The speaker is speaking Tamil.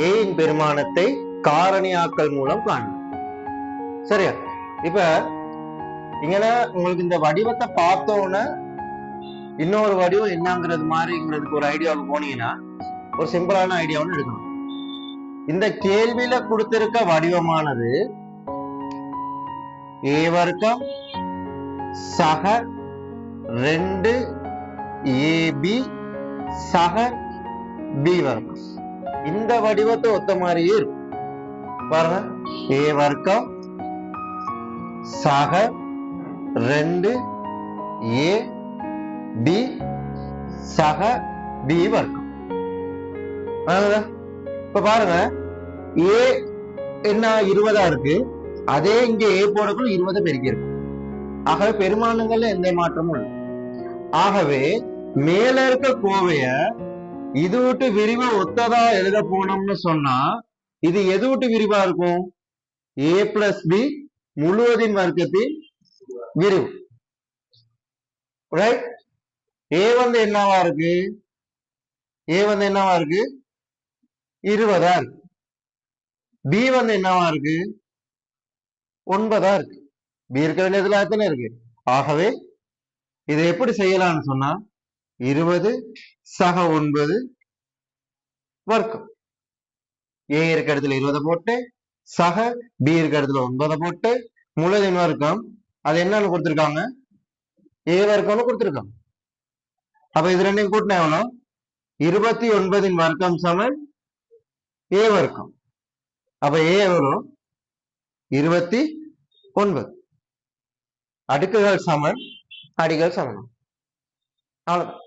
ஏயின் பெருமானத்தை காரணியாக்கல் மூலம் காணலாம். சரியா? இப்ப இங்க உங்களுக்கு இந்த வடிவத்தை பார்த்தோன்னு இன்னொரு வடிவம் என்னங்கிறது மாதிரிங்கிறதுக்கு ஒரு ஐடியாவுக்கு போனீங்கன்னா ஒரு சிம்பிளான ஐடியாவும் எடுக்கணும். இந்த கேள்வியில கொடுத்திருக்க வடிவமானது ஏ வர்க்கம் சக 2 ஏபி சக பி வர்க்கம். இந்த வடிவத்தை ஒத்த மாதிரியே இருக்கும். பாருங்க, ஏ வர்க்கம் சக 2 ஏ பி சக பி வர்க்கம். இப்ப பாருங்க, ஏ என்ன 20 இருக்கு, அதே இங்க ஏ போடக்குள்ள 20 பெருக்கி இருக்கு. ஆகவே பெருமானங்கள்ல எந்த மாற்றமும் இல்லை. ஆகவே மேல இருக்க கோவைய இது விட்டு விரிவா ஒத்ததா எழுத போனோம்னு சொன்னா இது எது விட்டு விரிவா இருக்கும்? ஏ பிளஸ் பி முழுவதின் வர்க்கத்தின் விரிவு. ரைட்? ஏ வந்து என்னவா இருக்கு? ஏ வந்து என்னவா இருக்கு? 20 இருக்கு. பி வந்து என்னவா இருக்கு? 9 இருக்கு. பி இருக்க வேண்டியதுல எத்தனை இருக்கு? ஆகவே இதை எப்படி செய்யலாம்னு சொன்னா 20 சக 9 வர்க்கம். ஏ இருக்க இடத்துல 20 போட்டு சக பி இருக்க இடத்துல 9 போட்டு முழுவதின் வர்க்கம் அது என்னன்னு கொடுத்திருக்காங்க? ஏ வர்க்கம்னு கொடுத்திருக்காங்க. அப்ப இது ரெண்டையும் கூட்டினா எவ்வளோ? 29 வர்க்கம் சமன் ஏ வர்க்கம். அப்ப ஏ எவ்வளோ? 29. அடுக்குகள் சமன் அடிகள் சமன். அவ்வளவுதான்.